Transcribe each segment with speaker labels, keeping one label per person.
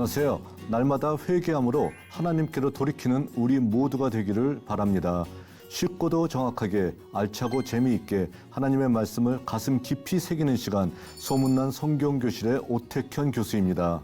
Speaker 1: 안녕하세요. 날마다 회개함으로 하나님께로 돌이키는 우리 모두가 되기를 바랍니다. 쉽고도 정확하게 알차고 재미있게 하나님의 말씀을 가슴 깊이 새기는 시간, 소문난 성경교실의 오택현 교수입니다.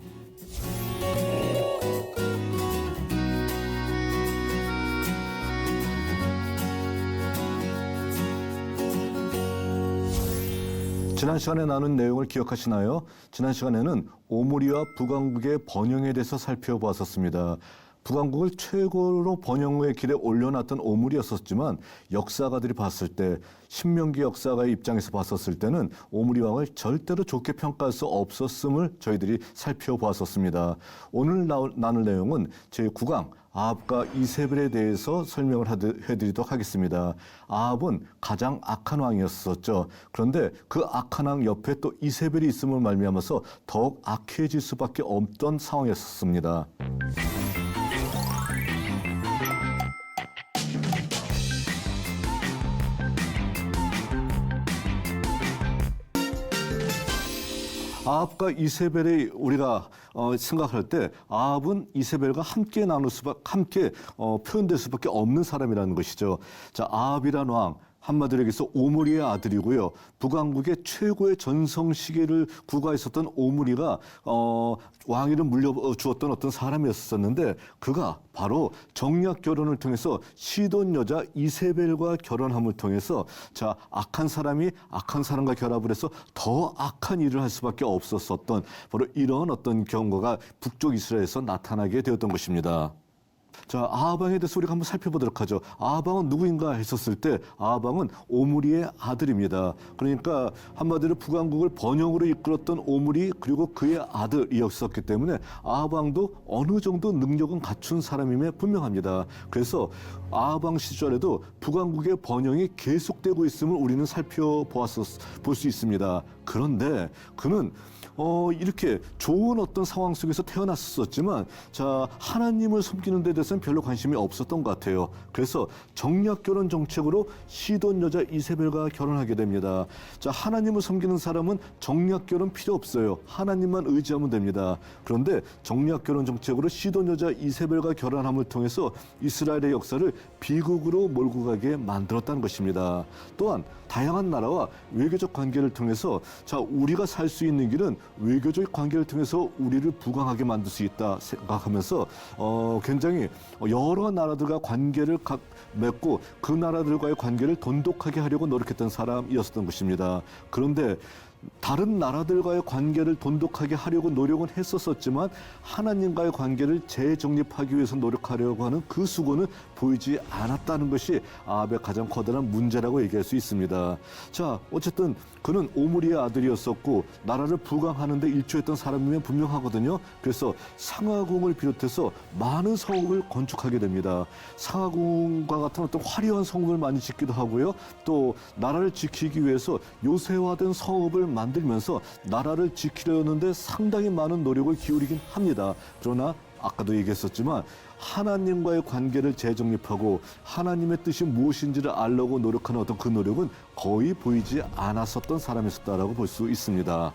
Speaker 1: 지난 시간에 나눈 내용을 기억하시나요? 지난 시간에는 오므리와 북왕국의 번영에 대해서 살펴보았었습니다. 북왕국을 최고로 번영의 길에 올려놨던 오므리였었지만 역사가들이 봤을 때, 신명기 역사가의 입장에서 봤었을 때는 오므리 왕을 절대로 좋게 평가할 수 없었음을 저희들이 살펴보았었습니다. 오늘 나눌 내용은 제9강 아합과 이세벨에 대해서 설명을 해드리도록 하겠습니다. 아합은 가장 악한 왕이었었죠. 그런데 그 악한 왕 옆에 또 이세벨이 있음을 말미암아서 더욱 악해질 수밖에 없던 상황이었습니다. 아합과 이세벨이 우리가 생각할 때 아합은 이세벨과 함께 표현될 수밖에 없는 사람이라는 것이죠. 자, 아합이란 왕, 한마디로 얘기해서 오므리의 아들이고요. 북왕국의 최고의 전성 시기를 구가했었던 오므리가 왕위를 물려주었던 어떤 사람이었었는데, 그가 바로 정략 결혼을 통해서 시돈 여자 이세벨과 결혼함을 통해서 자, 악한 사람이 악한 사람과 결합을 해서 더 악한 일을 할 수밖에 없었던 바로 이런 어떤 경우가 북쪽 이스라엘에서 나타나게 되었던 것입니다. 자, 아합 왕에 대해서 우리가 한번 살펴보도록 하죠. 아합 왕은 누구인가 했었을 때 아합 왕은 오므리의 아들입니다. 그러니까 한마디로 북왕국을 번영으로 이끌었던 오므리, 그리고 그의 아들이었었기 때문에 아합 왕도 어느 정도 능력은 갖춘 사람임에 분명합니다. 그래서 아합 왕 시절에도 북왕국의 번영이 계속되고 있음을 우리는 볼 수 있습니다. 그런데 그는 이렇게 좋은 어떤 상황 속에서 태어났었지만, 자, 하나님을 섬기는 데 대해서는 별로 관심이 없었던 것 같아요. 그래서 정략 결혼 정책으로 시돈 여자 이세벨과 결혼하게 됩니다. 자, 하나님을 섬기는 사람은 정략 결혼 필요 없어요. 하나님만 의지하면 됩니다. 그런데 정략 결혼 정책으로 시돈 여자 이세벨과 결혼함을 통해서 이스라엘의 역사를 비극으로 몰고 가게 만들었다는 것입니다. 또한 다양한 나라와 외교적 관계를 통해서 자, 우리가 살 수 있는 길은 외교적 관계를 통해서 우리를 부강하게 만들 수 있다 생각하면서 굉장히 여러 나라들과 관계를 맺고 그 나라들과의 관계를 돈독하게 하려고 노력했던 사람이었던 것입니다. 그런데 다른 나라들과의 관계를 돈독하게 하려고 노력은 했었지만 하나님과의 관계를 재정립하기 위해서 노력하려고 하는 그 수고는 보이지 않았다는 것이 아합의 가장 커다란 문제라고 얘기할 수 있습니다. 자, 어쨌든 그는 오므리의 아들이었었고 나라를 부강하는 데 일조했던 사람이면 분명하거든요. 그래서 상하궁을 비롯해서 많은 성읍을 건축하게 됩니다. 상하궁과 같은 어떤 화려한 성읍을 많이 짓기도 하고요. 또 나라를 지키기 위해서 요새화된 성읍을 만들면서 나라를 지키려는데 상당히 많은 노력을 기울이긴 합니다. 그러나 아까도 얘기했었지만 하나님과의 관계를 재정립하고 하나님의 뜻이 무엇인지를 알려고 노력하는 어떤 그 노력은 거의 보이지 않았었던 사람이었다라고 볼 수 있습니다.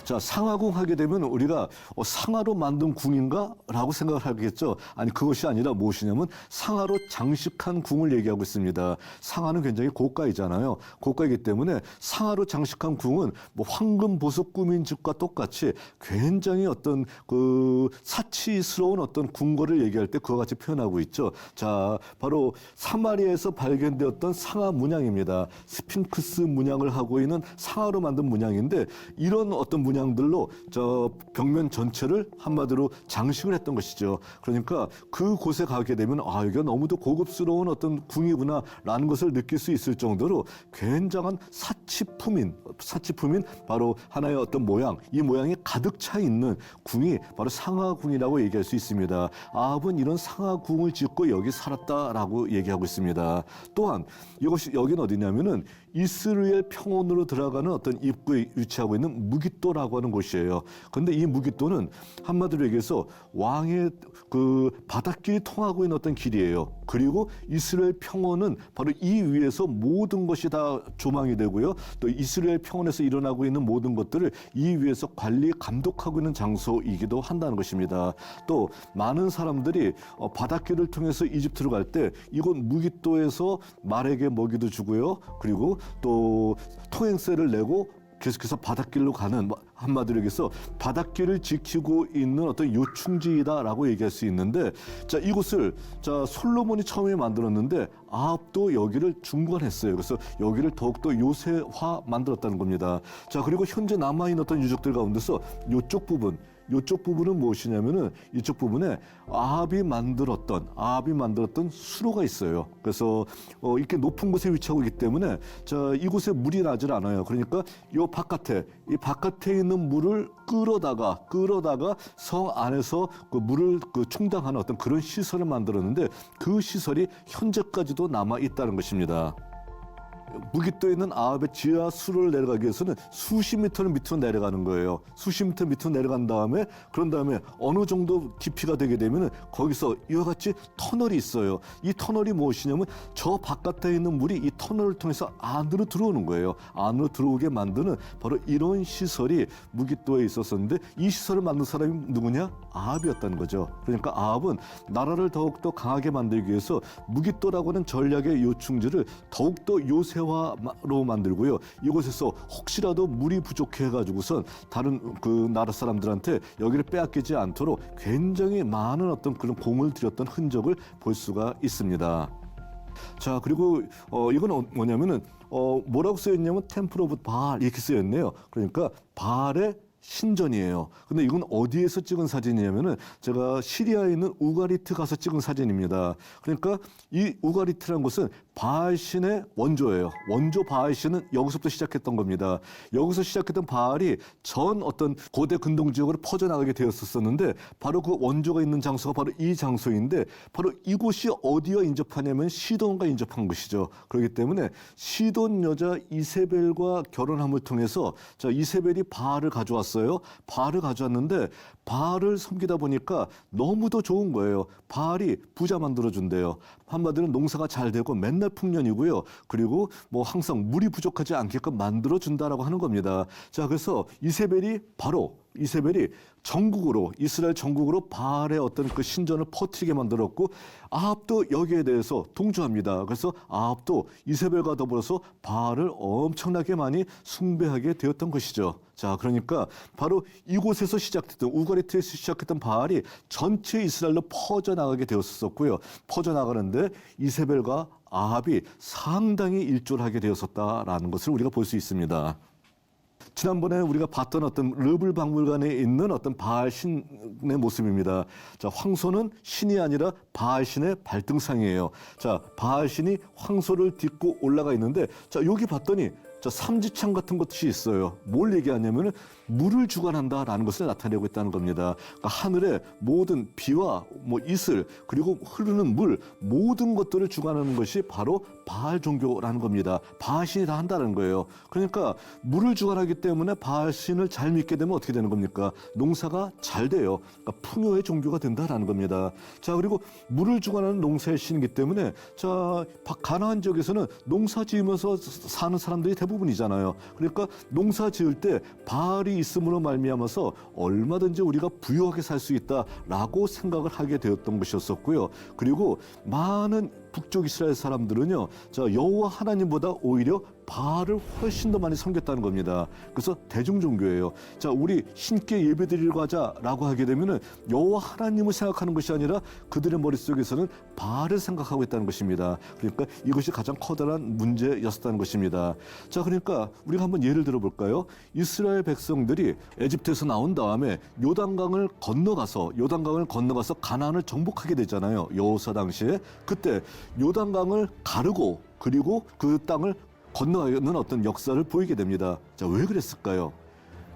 Speaker 1: 자, 상하궁 하게 되면 우리가 상하로 만든 궁인가? 라고 생각을 하겠죠. 아니, 그것이 아니라 무엇이냐면 상하로 장식한 궁을 얘기하고 있습니다. 상하는 굉장히 고가이잖아요. 고가이기 때문에 상하로 장식한 궁은 뭐 황금 보석 꾸민 집과 똑같이 굉장히 어떤 그 사치스러운 어떤 궁궐을 얘기할 때 그와 같이 표현하고 있죠. 자, 바로 사마리아에서 발견되었던 상하 문양입니다. 스핑크스 문양을 하고 있는 상하로 만든 문양인데, 이런 어떤 문양들로 저 벽면 전체를 한마디로 장식을 했던 것이죠. 그러니까 그곳에 가게 되면 여기가 너무도 고급스러운 어떤 궁이구나라는 것을 느낄 수 있을 정도로 굉장한 사치품인 바로 하나의 어떤 모양, 이 모양이 가득 차 있는 궁이 바로 상하궁이라고 얘기할 수 있습니다. 아합은 이런 상하궁을 짓고 여기 살았다라고 얘기하고 있습니다. 또한 여기는 어디냐면은 이스라엘 평원으로 들어가는 어떤 입구에 위치하고 있는 무깃도라 무기또라고 하는 곳이에요. 그런데 이 무기또는 한마디로 얘기해서 왕의 그 바닷길이 통하고 있는 어떤 길이에요. 그리고 이스라엘 평원은 바로 이 위에서 모든 것이 다 조망이 되고요. 또 이스라엘 평원에서 일어나고 있는 모든 것들을 이 위에서 관리 감독하고 있는 장소이기도 한다는 것입니다. 또 많은 사람들이 바닷길을 통해서 이집트로 갈 때 이곳 무기또에서 말에게 먹이도 주고요. 그리고 또 통행세를 내고 계속해서 바닷길로 가는, 한마디로 얘기해서 바닷길을 지키고 있는 어떤 요충지이다라고 얘기할 수 있는데, 자, 이곳을 솔로몬이 처음에 만들었는데 아합도 여기를 중건했어요. 그래서 여기를 더욱더 요새화 만들었다는 겁니다. 자, 그리고 현재 남아있는 어떤 유적들 가운데서 이쪽 부분은 무엇이냐면은 이쪽 부분에 아합이 만들었던 수로가 있어요. 그래서 이렇게 높은 곳에 위치하고 있기 때문에 이곳에 물이 나질 않아요. 그러니까 이 바깥에 있는 물을 끌어다가 성 안에서 그 물을 충당하는 어떤 그런 시설을 만들었는데, 그 시설이 현재까지도 남아 있다는 것입니다. 무기또에 있는 아합의 지하 수로를 내려가기 위해서는 수십 미터를 밑으로 내려가는 거예요. 수십 미터 밑으로 내려간 다음에, 그런 다음에 어느 정도 깊이가 되게 되면 거기서 이와 같이 터널이 있어요. 이 터널이 무엇이냐면 저 바깥에 있는 물이 이 터널을 통해서 안으로 들어오는 거예요. 안으로 들어오게 만드는 바로 이런 시설이 무기또에 있었었는데, 이 시설을 만든 사람이 누구냐? 아합이었다는 거죠. 그러니까 아합은 나라를 더욱더 강하게 만들기 위해서 무기또라고 하는 전략의 요충지를 더욱더 요새화로 만들고요. 이곳에서 혹시라도 물이 부족해가지고선 다른 그 나라 사람들한테 여기를 빼앗기지 않도록 굉장히 많은 어떤 그런 공을 들였던 흔적을 볼 수가 있습니다. 자, 그리고 이건 뭐냐면은 뭐라고 쓰여있냐면 템플 오브 바알 이렇게 쓰여있네요. 그러니까 바알의 신전이에요. 근데 이건 어디에서 찍은 사진이냐면은 제가 시리아에 있는 우가리트 가서 찍은 사진입니다. 그러니까 이 우가리트라는 곳은 바알신의 원조예요. 원조 바알신은 여기서부터 시작했던 겁니다. 여기서 시작했던 바알이 전 어떤 고대 근동 지역으로 퍼져나가게 되었었는데, 바로 그 원조가 있는 장소가 바로 이 장소인데, 바로 이곳이 어디와 인접하냐면 시돈과 인접한 것이죠. 그렇기 때문에 시돈 여자 이세벨과 결혼함을 통해서 이세벨이 바알을 가져왔어요. 바알을 가져왔는데 바알을 섬기다 보니까 너무도 좋은 거예요. 바알이 부자 만들어준대요. 한마디로 농사가 잘 되고 맨날 풍년이고요. 그리고 뭐 항상 물이 부족하지 않게끔 만들어준다라고 하는 겁니다. 자, 그래서 이세벨이 전국으로, 이스라엘 전국으로 바알의 어떤 그 신전을 퍼뜨리게 만들었고, 아합도 여기에 대해서 동조합니다. 그래서 아합도 이세벨과 더불어서 바알을 엄청나게 많이 숭배하게 되었던 것이죠. 자, 그러니까 바로 이곳에서 시작됐던, 우가리트에서 시작했던 바알이 전체 이스라엘로 퍼져나가게 되었었고요. 퍼져나가는데 이세벨과 아합이 상당히 일조를 하게 되었었다라는 것을 우리가 볼 수 있습니다. 지난번에 우리가 봤던 어떤 르블 박물관에 있는 어떤 바알신의 모습입니다. 자, 황소는 신이 아니라 바알신의 발등상이에요. 자, 바알신이 황소를 딛고 올라가 있는데, 자, 여기 봤더니 삼지창 같은 것이 있어요. 뭘 얘기하냐면은 물을 주관한다라는 것을 나타내고 있다는 겁니다. 그러니까 하늘의 모든 비와 이슬, 그리고 흐르는 물, 모든 것들을 주관하는 것이 바로 바알 종교라는 겁니다. 바알신이 다 한다는 거예요. 그러니까 물을 주관하기 때문에 바알신을 잘 믿게 되면 어떻게 되는 겁니까? 농사가 잘 돼요. 그러니까 풍요의 종교가 된다라는 겁니다. 자, 그리고 물을 주관하는 농사의 신이기 때문에, 자, 가나안 지역에서는 농사 지으면서 사는 사람들이 대부분이잖아요. 그러니까 농사 지을 때 바알이 있음으로 말미암아서 얼마든지 우리가 부유하게 살 수 있다라고 생각을 하게 되었던 것이었었고요. 그리고 많은 북쪽 이스라엘 사람들은요, 여호와 하나님보다 오히려 바알을 훨씬 더 많이 섬겼다는 겁니다. 그래서 대중종교예요. 자, 우리 신께 예배드리러 가자라고 하게 되면은 여호와 하나님을 생각하는 것이 아니라 그들의 머릿속에서는 바알을 생각하고 있다는 것입니다. 그러니까 이것이 가장 커다란 문제였었다는 것입니다. 자, 그러니까 우리가 한번 예를 들어볼까요? 이스라엘 백성들이 에집트에서 나온 다음에 요단강을 건너가서 가나안을 정복하게 되잖아요. 여호수아 당시에. 그때 요단강을 가르고 그리고 그 땅을 건너가는 어떤 역사를 보이게 됩니다. 자, 왜 그랬을까요?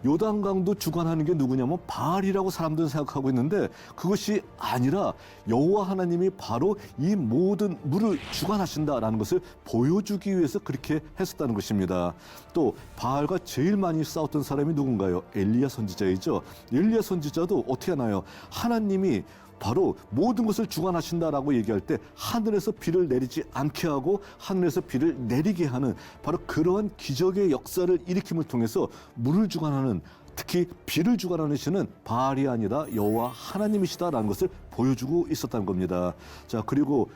Speaker 1: 요단강도 주관하는 게 누구냐면 바알이라고 사람들은 생각하고 있는데 그것이 아니라 여호와 하나님이 바로 이 모든 물을 주관하신다라는 것을 보여주기 위해서 그렇게 했었다는 것입니다. 또 바알과 제일 많이 싸웠던 사람이 누군가요? 엘리야 선지자이죠. 엘리야 선지자도 어떻게 하나요? 하나님이 바로 모든 것을 주관하신다라고 얘기할 때 하늘에서 비를 내리지 않게 하고 하늘에서 비를 내리게 하는 바로 그러한 기적의 역사를 일으킴을 통해서 물을 주관하는, 특히 비를 주관하는 신은 바알이 아니라 여호와 하나님이시다라는 것을 보여주고 있었다는 겁니다. 자, 그리고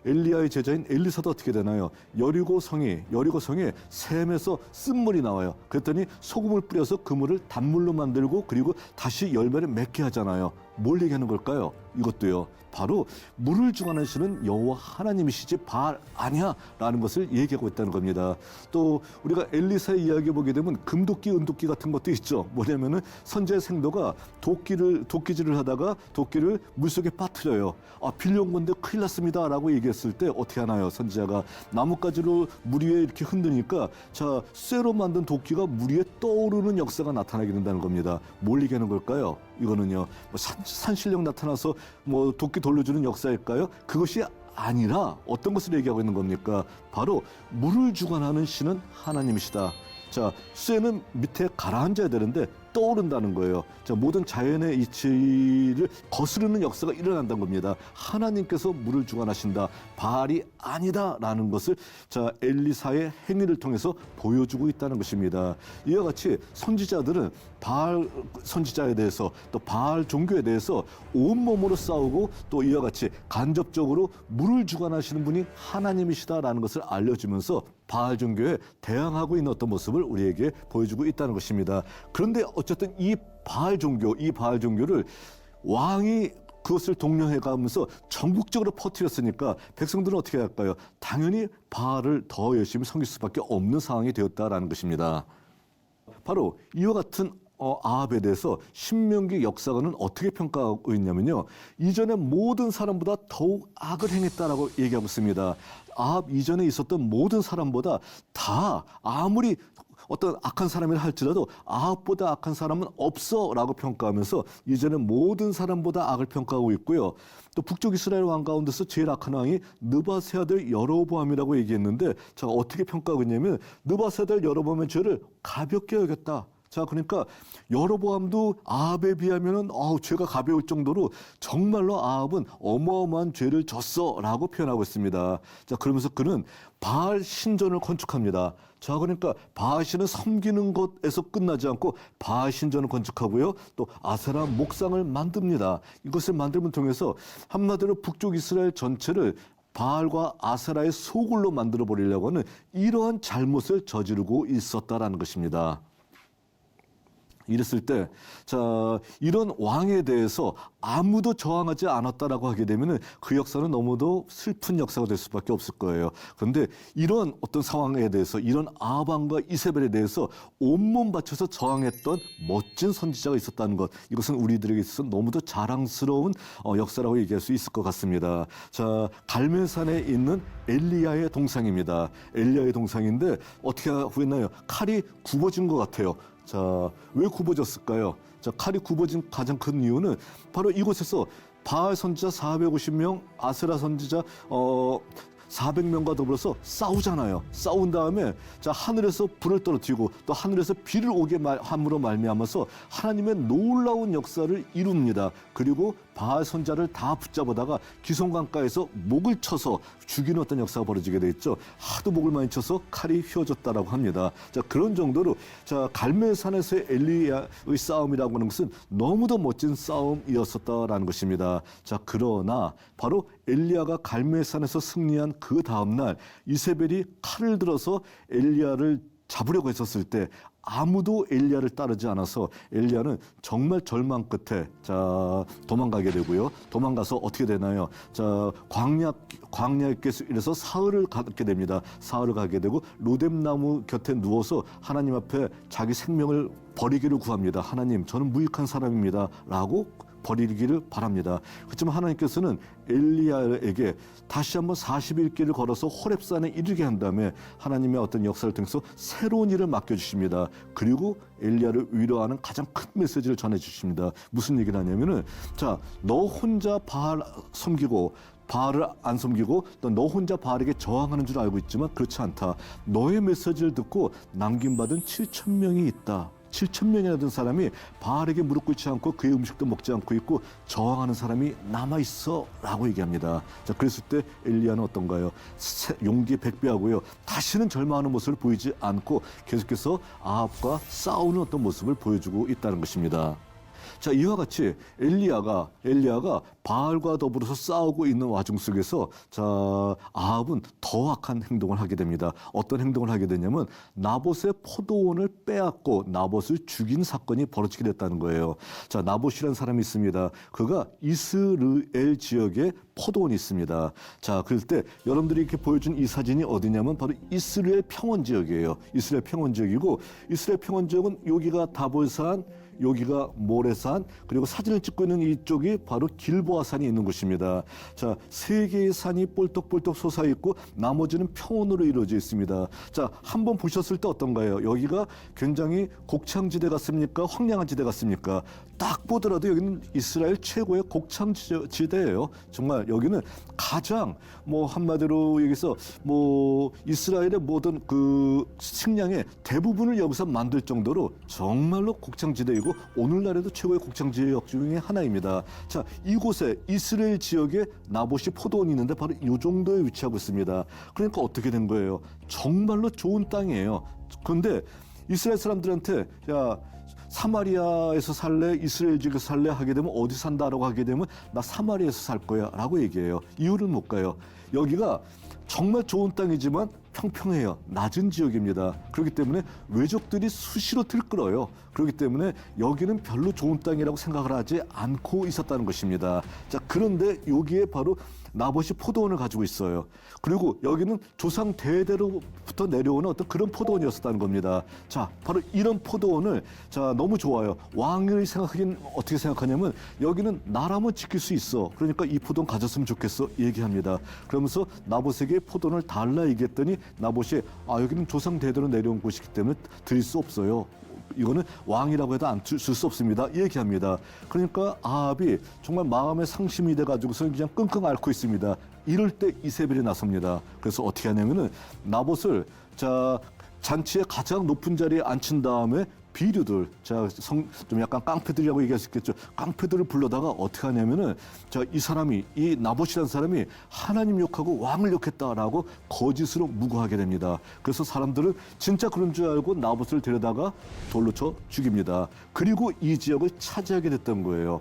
Speaker 1: 엘리야의 제자인 엘리사도 어떻게 되나요? 여리고 성에 샘에서 쓴물이 나와요. 그랬더니 소금을 뿌려서 그 물을 단물로 만들고 그리고 다시 열매를 맺게 하잖아요. 뭘 얘기하는 걸까요? 이것도요. 바로 물을 주관하시는 여호와 하나님이시지 바알 아니야 라는 것을 얘기하고 있다는 겁니다. 또 우리가 엘리사의 이야기 보게 되면 금도끼, 은도끼 같은 것도 있죠. 뭐냐면은 선지자 생도가 도끼질을 하다가 도끼를 물속에 빠뜨려요. 빌려온 건데 큰일 났습니다 라고 얘기했을 때 어떻게 하나요? 선지자가 나뭇가지로 물 위에 이렇게 흔드니까 자, 쇠로 만든 도끼가 물 위에 떠오르는 역사가 나타나게 된다는 겁니다. 뭘 얘기하는 걸까요? 이거는요, 산신령 나타나서 도끼 돌려주는 역사일까요? 그것이 아니라 어떤 것을 얘기하고 있는 겁니까? 바로 물을 주관하는 신은 하나님이시다. 자, 쇠는 밑에 가라앉아야 되는데 떠오른다는 거예요. 자, 모든 자연의 이치를 거스르는 역사가 일어난다는 겁니다. 하나님께서 물을 주관하신다. 바알이 아니다라는 것을 자, 엘리사의 행위를 통해서 보여주고 있다는 것입니다. 이와 같이 선지자들은 바알 선지자에 대해서 또 바알 종교에 대해서 온몸으로 싸우고 또 이와 같이 간접적으로 물을 주관하시는 분이 하나님이시다라는 것을 알려주면서 바알 종교에 대항하고 있는 어떤 모습을 우리에게 보여주고 있다는 것입니다. 그런데 어쨌든 이 바알 종교를 왕이 그것을 독려해가면서 전국적으로 퍼뜨렸으니까 백성들은 어떻게 할까요? 당연히 바알을 더 열심히 섬길 수밖에 없는 상황이 되었다라는 것입니다. 바로 이와 같은 아합에 대해서 신명기 역사가는 어떻게 평가하고 있냐면요. 이전에 모든 사람보다 더욱 악을 행했다라고 얘기하고 있습니다. 아합 이전에 있었던 모든 사람보다 다 아무리 어떤 악한 사람이라 할지라도 아합보다 악한 사람은 없어라고 평가하면서 이제는 모든 사람보다 악을 평가하고 있고요. 또 북쪽 이스라엘 왕 가운데서 제일 악한 왕이 느바세 아들 여로보암이라고 얘기했는데 자, 어떻게 평가하고 있냐면 느바세 아들 여로보암의 죄를 가볍게 여겼다. 자, 그러니까 여로보암도 아합에 비하면은 죄가 가벼울 정도로 정말로 아합은 어마어마한 죄를 졌어라고 표현하고 있습니다. 자, 그러면서 그는 바알 신전을 건축합니다. 자, 그러니까 바알 신을 섬기는 것에서 끝나지 않고 바알 신전을 건축하고요. 또 아세라 목상을 만듭니다. 이것을 만들면 통해서 한마디로 북쪽 이스라엘 전체를 바알과 아세라의 소굴로 만들어 버리려고 하는 이러한 잘못을 저지르고 있었다라는 것입니다. 이랬을 때, 자, 이런 왕에 대해서 아무도 저항하지 않았다라고 하게 되면은 그 역사는 너무도 슬픈 역사가 될 수밖에 없을 거예요. 그런데 이런 어떤 상황에 대해서, 이런 아합 왕과 이세벨에 대해서 온몸 바쳐서 저항했던 멋진 선지자가 있었다는 것, 이것은 우리들에게 있어서 너무도 자랑스러운 역사라고 얘기할 수 있을 것 같습니다. 자, 갈멜산에 있는 엘리야의 동상입니다. 엘리야의 동상인데 어떻게 하고 있나요? 칼이 굽어진 것 같아요. 자, 왜 굽어졌을까요? 자, 칼이 굽어진 가장 큰 이유는 바로 이곳에서 바알 선지자 450명, 아세라 선지자 400명과 더불어서 싸우잖아요. 싸운 다음에 자, 하늘에서 불을 떨어뜨리고 또 하늘에서 비를 오게 함으로 말미암아서 하나님의 놀라운 역사를 이룹니다. 그리고 바알 선자를 다 붙잡아다가 기송강가에서 목을 쳐서 죽이는 어떤 역사가 벌어지게 돼 있죠. 하도 목을 많이 쳐서 칼이 휘어졌다라고 합니다. 자, 그런 정도로 자, 갈멜산에서의 엘리야의 싸움이라고 하는 것은 너무도 멋진 싸움이었었다라는 것입니다. 자, 그러나 바로 엘리야가 갈멜산에서 승리한 그 다음날 이세벨이 칼을 들어서 엘리야를 잡으려고 했었을 때 아무도 엘리야를 따르지 않아서 엘리야는 정말 절망 끝에 자, 도망가게 되고요. 도망가서 어떻게 되나요? 자, 광야에서 사흘을 갖게 됩니다. 사흘을 가게 되고 로뎀나무 곁에 누워서 하나님 앞에 자기 생명을 버리기를 구합니다. 하나님, 저는 무익한 사람입니다. 라고 버리기를 바랍니다. 그렇지만 하나님께서는 엘리야에게 다시 한번 40일 길을 걸어서 호렙산에 이르게 한 다음에 하나님의 어떤 역사를 통해서 새로운 일을 맡겨주십니다. 그리고 엘리야를 위로하는 가장 큰 메시지를 전해주십니다. 무슨 얘기를 하냐면은, 자, 너 혼자 바알 섬기고 바알을 안 섬기고 또 너 혼자 바알에게 저항하는 줄 알고 있지만 그렇지 않다. 너의 메시지를 듣고 남김받은 7,000명이 있다. 7,000명이나 된 사람이 바알에게 무릎 꿇지 않고 그의 음식도 먹지 않고 있고 저항하는 사람이 남아있어 라고 얘기합니다. 자, 그랬을 때 엘리야는 어떤가요? 용기 100배하고요. 다시는 절망하는 모습을 보이지 않고 계속해서 아합과 싸우는 어떤 모습을 보여주고 있다는 것입니다. 자, 이와 같이 엘리야가 바알과 더불어서 싸우고 있는 와중 속에서 자, 아합은 더 악한 행동을 하게 됩니다. 어떤 행동을 하게 되냐면 나봇의 포도원을 빼앗고 나봇을 죽인 사건이 벌어지게 됐다는 거예요. 자, 나봇이라는 사람이 있습니다. 그가 이스르엘 지역에 포도원이 있습니다. 자, 그럴 때 여러분들이 이렇게 보여준 이 사진이 어디냐면 바로 이스라엘 평원 지역이에요. 이스라엘 평원 지역이고, 이스라엘 평원 지역은 여기가 다볼산, 여기가 모레산, 그리고 사진을 찍고 있는 이쪽이 바로 길보아산이 있는 곳입니다. 자, 세 개의 산이 볼떡볼떡 솟아있고 나머지는 평원으로 이루어져 있습니다. 자, 한번 보셨을 때 어떤가요? 여기가 굉장히 곡창지대 같습니까? 황량한 지대 같습니까? 딱 보더라도 여기는 이스라엘 최고의 곡창지대예요. 정말 여기는 가장 한마디로 여기서 이스라엘의 모든 그 식량의 대부분을 여기서 만들 정도로 정말로 곡창지대이고 오늘날에도 최고의 곡창지역 중에 하나입니다. 자, 이곳에 이스라엘 지역에 나봇이 포도원이 있는데 바로 이 정도에 위치하고 있습니다. 그러니까 어떻게 된 거예요? 정말로 좋은 땅이에요. 그런데 이스라엘 사람들한테 야, 사마리아에서 살래? 이스라엘 지역에서 살래? 하게 되면 어디 산다라고 하게 되면 나 사마리아에서 살 거야 라고 얘기해요. 이유는 뭘까요? 여기가 정말 좋은 땅이지만 평평해요. 낮은 지역입니다. 그렇기 때문에 외적들이 수시로 들끓어요. 그렇기 때문에 여기는 별로 좋은 땅이라고 생각을 하지 않고 있었다는 것입니다. 자, 그런데 여기에 바로 나봇이 포도원을 가지고 있어요. 그리고 여기는 조상 대대로부터 내려오는 어떤 그런 포도원이었다는 겁니다. 자, 바로 이런 포도원을 자, 너무 좋아요. 왕을 생각하긴 어떻게 생각하냐면 여기는 나라면 지킬 수 있어. 그러니까 이 포도원 가졌으면 좋겠어 얘기합니다. 그러면서 나봇에게 포도원을 달라 얘기했더니 나봇이 여기는 조상 대대로 내려온 곳이기 때문에 드릴 수 없어요. 이거는 왕이라고 해도 안 줄 수 없습니다. 얘기합니다. 그러니까 아합이 정말 마음의 상심이 돼가지고서 그냥 끙끙 앓고 있습니다. 이럴 때 이세벨이 나섭니다. 그래서 어떻게 하냐면은 나봇을 자, 잔치의 가장 높은 자리에 앉힌 다음에 비류들, 좀 약간 깡패들이라고 얘기할 수 있겠죠. 깡패들을 불러다가 어떻게 하냐면은 이 나봇이라는 사람이 하나님 욕하고 왕을 욕했다라고 거짓으로 무고하게 됩니다. 그래서 사람들은 진짜 그런 줄 알고 나봇을 데려다가 돌로 쳐 죽입니다. 그리고 이 지역을 차지하게 됐던 거예요.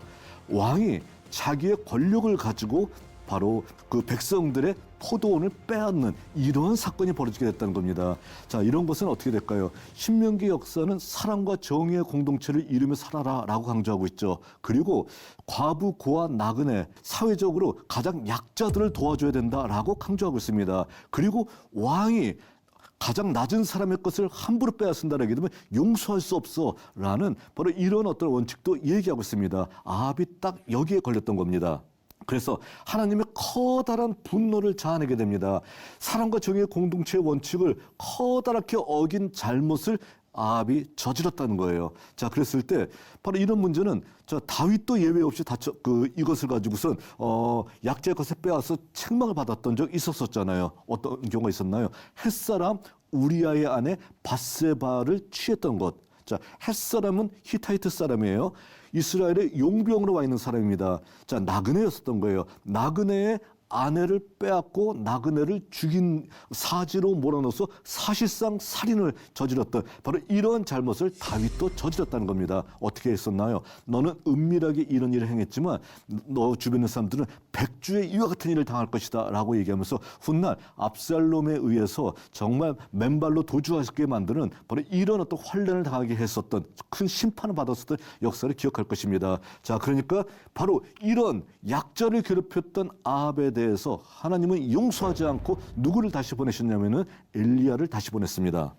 Speaker 1: 왕이 자기의 권력을 가지고 바로 그 백성들의 포도원을 빼앗는 이러한 사건이 벌어지게 됐다는 겁니다. 자, 이런 것은 어떻게 될까요? 신명기 역사는 사랑과 정의의 공동체를 이루며 살아라라고 강조하고 있죠. 그리고 과부, 고아, 나그네, 사회적으로 가장 약자들을 도와줘야 된다라고 강조하고 있습니다. 그리고 왕이 가장 낮은 사람의 것을 함부로 빼앗는다라게 되면 용서할 수 없어라는 바로 이런 어떤 원칙도 얘기하고 있습니다. 아합이 딱 여기에 걸렸던 겁니다. 그래서 하나님의 커다란 분노를 자아내게 됩니다. 사랑과 정의의 공동체의 원칙을 커다랗게 어긴 잘못을 아합이 저질렀다는 거예요. 자, 그랬을 때 바로 이런 문제는 다윗도 예외 없이 이것을 가지고선 약자의 것을 빼앗아 책망을 받았던 적 있었잖아요. 어떤 경우가 있었나요? 햇사람 우리아의 아내 밧세바를 취했던 것. 자, 햇사람은 히타이트 사람이에요. 이스라엘의 용병으로 와 있는 사람입니다. 자, 나그네였었던 거예요. 나그네의 아내를 빼앗고 나그네를 죽인 사지로 몰아넣어서 사실상 살인을 저질렀던 바로 이런 잘못을 다윗도 저질렀다는 겁니다. 어떻게 했었나요? 너는 은밀하게 이런 일을 행했지만 너 주변의 사람들은 백주의 이와 같은 일을 당할 것이다 라고 얘기하면서 훗날 압살롬에 의해서 정말 맨발로 도주하게 만드는 바로 이런 어떤 환란을 당하게 했었던 큰 심판을 받았었던 역사를 기억할 것입니다. 자, 그러니까 바로 이런 약자를 괴롭혔던 아합에 대해서 하나님은 용서하지 않고 누구를 다시 보내셨냐면은 엘리야를 다시 보냈습니다.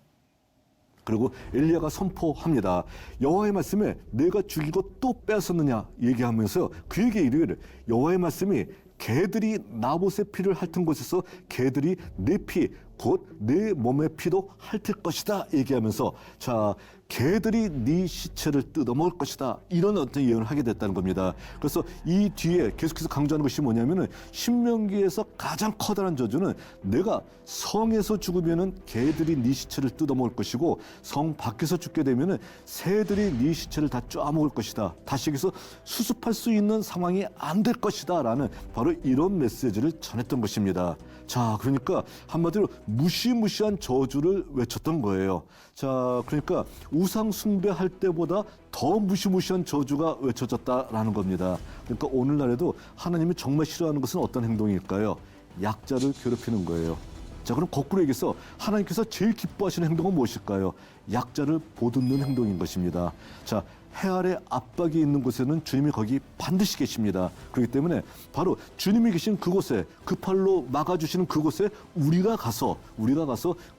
Speaker 1: 그리고 엘리야가 선포합니다. 여호와의 말씀에 내가 죽이고 또 뺏었느냐 얘기하면서 그에게 이르기를 여호와의 말씀이 개들이 나봇의 피를 핥은 곳에서 개들이 내 피 곧 내 몸의 피도 핥을 것이다 얘기하면서 자 개들이 네 시체를 뜯어먹을 것이다 이런 어떤 예언을 하게 됐다는 겁니다. 그래서 이 뒤에 계속해서 강조하는 것이 뭐냐면은 신명기에서 가장 커다란 저주는 내가 성에서 죽으면은 개들이 네 시체를 뜯어먹을 것이고 성 밖에서 죽게 되면은 새들이 네 시체를 다 쪼아먹을 것이다. 다시 여기서 수습할 수 있는 상황이 안 될 것이다라는 바로 이런 메시지를 전했던 것입니다. 자, 그러니까 한마디로 무시무시한 저주를 외쳤던 거예요. 자, 그러니까 우상 숭배할 때보다 더 무시무시한 저주가 외쳐졌다라는 겁니다. 그러니까 오늘날에도 하나님이 정말 싫어하는 것은 어떤 행동일까요? 약자를 괴롭히는 거예요. 자, 그럼 거꾸로 얘기해서 하나님께서 제일 기뻐하시는 행동은 무엇일까요? 약자를 보듬는 행동인 것입니다. 자, 해 아래 압박이 있는 곳에는 주님이 거기 반드시 계십니다. 그렇기 때문에 바로 주님이 계신 그곳에 그 팔로 막아주시는 그곳에 우리가 가서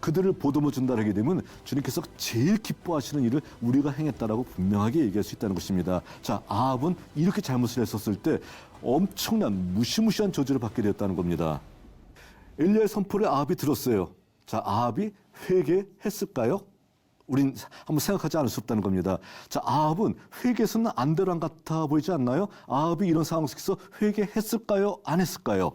Speaker 1: 그들을 보듬어 준다 하게 되면 주님께서 제일 기뻐하시는 일을 우리가 행했다라고 분명하게 얘기할 수 있다는 것입니다. 자, 아합은 이렇게 잘못을 했었을 때 엄청난 무시무시한 저주를 받게 되었다는 겁니다. 엘리야의 선포를 아합이 들었어요. 자, 아합이 회개했을까요? 우린 한번 생각하지 않을 수 없다는 겁니다. 자, 아합은 회개해서는 안 될 안 같아 보이지 않나요? 아합이 이런 상황 속에서 회개했을까요? 안 했을까요?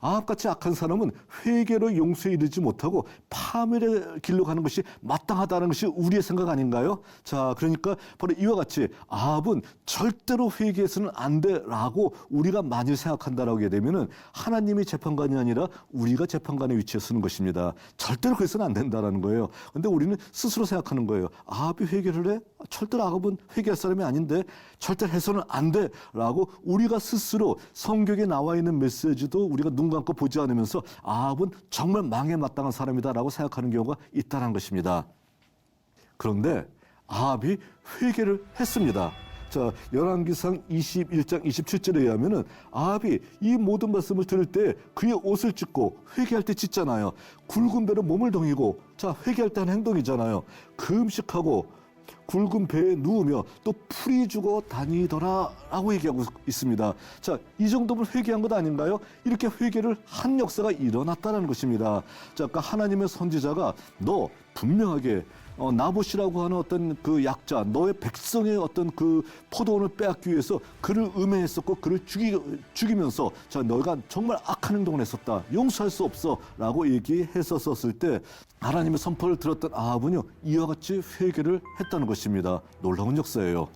Speaker 1: 아합같이 악한 사람은 회개로 용서에 이르지 못하고 파멸의 길로 가는 것이 마땅하다는 것이 우리의 생각 아닌가요? 자, 그러니까 바로 이와 같이 아합은 절대로 회개해서는 안 돼라고 우리가 만일 생각한다라고 하게 되면은 하나님이 재판관이 아니라 우리가 재판관의 위치에 서는 것입니다. 절대로 그래서는 안 된다라는 거예요. 근데 우리는 스스로 생각하는 거예요. 아합이 회개를 해? 절대로 아합은 회개할 사람이 아닌데 절대로 해서는 안 돼라고 우리가 스스로 성경에 나와 있는 메시지도 우리가 눈 감고 보지 않으면서 아합은 정말 망에 마땅한 사람이다라고 생각하는 경우가 있다는 것입니다. 그런데 아합이 회개를 했습니다. 자, 열왕기상 21장 27절에 의하면은 아합이 이 모든 말씀을 들을 때 그의 옷을 찢고 회개할 때 찢잖아요. 굵은 배로 몸을 동이고 자, 회개할 때 하는 행동이잖아요. 금식하고 굵은 배에 누우며 또 풀이 죽어 다니더라라고 얘기하고 있습니다. 자, 이 정도면 회개한 것 아닌가요? 이렇게 회개를 한 역사가 일어났다는 것입니다. 자, 아까 하나님의 선지자가 너 분명하게 나봇이라고 하는 어떤 그 약자, 너의 백성의 어떤 그 포도원을 빼앗기 위해서 그를 음해했었고 그를 죽이면서 자, 너희가 정말 악한 행동을 했었다. 용서할 수 없어라고 얘기했었을 때 하나님의 선포를 들었던 아합은요 이와 같이 회개를 했다는 것입니다. 놀라운 역사예요.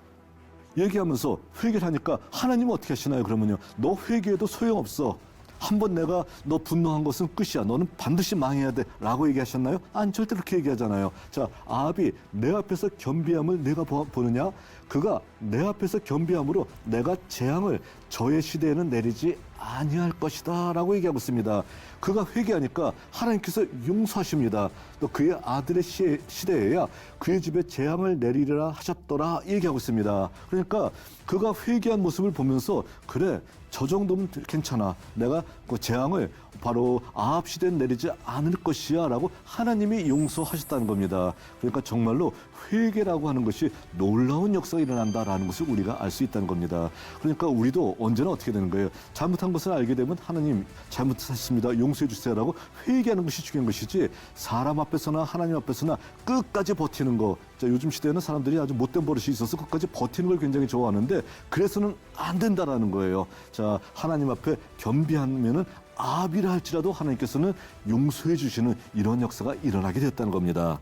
Speaker 1: 얘기하면서 회개를 하니까 하나님은 어떻게 하시나요? 그러면요 너 회개해도 소용없어. 한번 내가 너 분노한 것은 끝이야. 너는 반드시 망해야 돼. 라고 얘기하셨나요? 아니, 절대 그렇게 얘기하잖아요. 자, 아합이 내 앞에서 겸비함을 내가 보느냐? 그가 내 앞에서 겸비함으로 내가 재앙을 저의 시대에는 내리지 아니할 것이다. 라고 얘기하고 있습니다. 그가 회개하니까 하나님께서 용서하십니다. 또 그의 아들의 시대에야 그의 집에 재앙을 내리리라 하셨더라. 얘기하고 있습니다. 그러니까 그가 회개한 모습을 보면서 그래, 저 정도면 괜찮아. 내가 그 재앙을 바로 아합 시대에 내리지 않을 것이야 라고 하나님이 용서하셨다는 겁니다. 그러니까 정말로 회개라고 하는 것이 놀라운 역사가 일어난다라는 것을 우리가 알 수 있다는 겁니다. 그러니까 우리도 언제나 어떻게 되는 거예요? 잘못한 것을 알게 되면 하나님 잘못했습니다. 용서해 주세요라고 회개하는 것이 중요한 것이지 사람 앞에서나 하나님 앞에서나 끝까지 버티는 거. 자, 요즘 시대에는 사람들이 아주 못된 버릇이 있어서 끝까지 버티는 걸 굉장히 좋아하는데 그래서는 안 된다라는 거예요. 자, 하나님 앞에 겸비하면은 아합이라 할지라도 하나님께서는 용서해 주시는 이런 역사가 일어나게 됐다는 겁니다.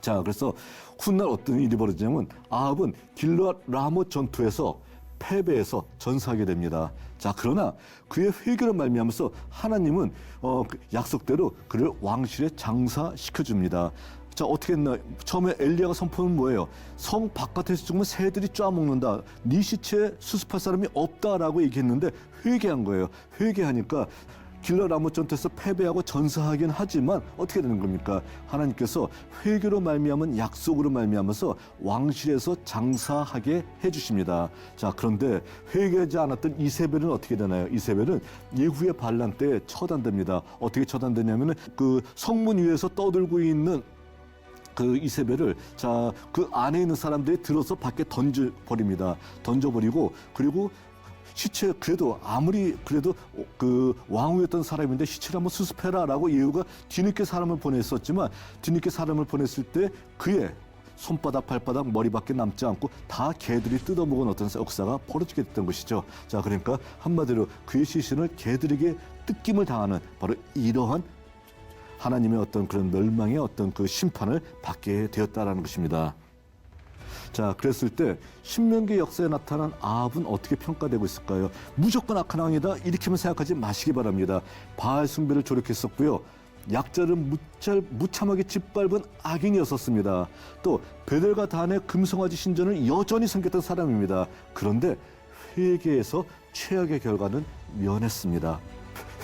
Speaker 1: 자, 그래서 훗날 어떤 일이 벌어지냐면 아합은 길르앗 라못 전투에서 패배해서 전사하게 됩니다. 자, 그러나 그의 회개로 말미암아서 하나님은 약속대로 그를 왕실에 장사시켜 줍니다. 자, 어떻게 했나? 처음에 엘리야가 선포는 뭐예요? 성 바깥에서 죽으면 새들이 쪼아먹는다. 네 시체에 수습할 사람이 없다라고 얘기했는데 회개한 거예요. 회개하니까 길르앗 라못 전투에서 패배하고 전사하긴 하지만 어떻게 되는 겁니까? 하나님께서 회개로 말미암은 약속으로 말미암아서 왕실에서 장사하게 해주십니다. 자, 그런데 회개하지 않았던 이세벨은 어떻게 되나요? 이세벨은 예후의 반란 때에 처단됩니다. 어떻게 처단되냐면은 그 성문 위에서 떠들고 있는 그 이세벨을 그 안에 있는 사람들이 들어서 밖에 던져버립니다. 던져버리고 그리고 시체 그래도 아무리 그래도 그 왕후였던 사람인데 시체를 한번 수습해라라고 예후가 뒤늦게 사람을 보냈었지만 뒤늦게 사람을 보냈을 때 그의 손바닥, 발바닥, 머리밖에 남지 않고 다 개들이 뜯어먹은 어떤 역사가 벌어지게 됐던 것이죠. 자, 그러니까 한마디로 그의 시신을 개들에게 뜯김을 당하는 바로 이러한 하나님의 어떤 그런 멸망의 어떤 그 심판을 받게 되었다라는 것입니다. 자, 그랬을 때 신명기 역사에 나타난 아합은 어떻게 평가되고 있을까요? 무조건 악한 왕이다 이렇게만 생각하지 마시기 바랍니다. 바알 숭배를 조력했었고요. 약자를 무참하게 짓밟은 악인이었었습니다. 또 베델과 단의 금송아지 신전을 여전히 섬겼던 사람입니다. 그런데 회개에서 최악의 결과는 면했습니다.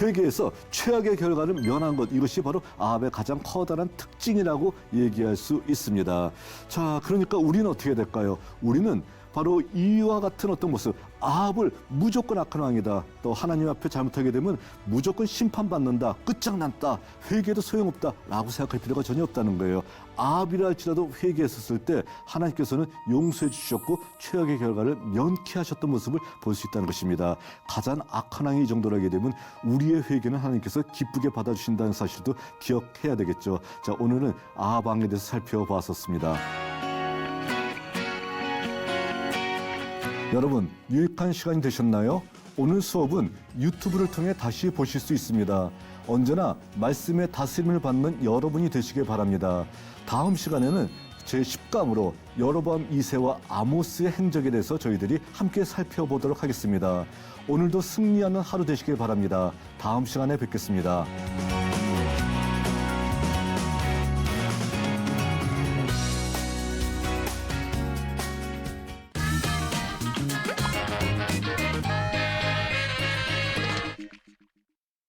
Speaker 1: 회개에서 최악의 결과를 면한 것, 이것이 바로 아합의 가장 커다란 특징이라고 얘기할 수 있습니다. 자, 그러니까 우리는 어떻게 될까요? 우리는 바로 이와 같은 어떤 모습, 아합을 무조건 악한 왕이다, 또 하나님 앞에 잘못하게 되면 무조건 심판받는다, 끝장난다, 회개도 소용없다 라고 생각할 필요가 전혀 없다는 거예요. 아합이라 할지라도 회개했었을 때 하나님께서는 용서해 주셨고 최악의 결과를 면케하셨던 모습을 볼 수 있다는 것입니다. 가장 악한 왕이 이 정도로 하게 되면 우리의 회개는 하나님께서 기쁘게 받아주신다는 사실도 기억해야 되겠죠. 자, 오늘은 아합 왕에 대해서 살펴보았었습니다. 여러분, 유익한 시간이 되셨나요? 오늘 수업은 유튜브를 통해 다시 보실 수 있습니다. 언제나 말씀의 다스림을 받는 여러분이 되시길 바랍니다. 다음 시간에는 제10강으로 여로보암 2세와 아모스의 행적에 대해서 저희들이 함께 살펴보도록 하겠습니다. 오늘도 승리하는 하루 되시길 바랍니다. 다음 시간에 뵙겠습니다.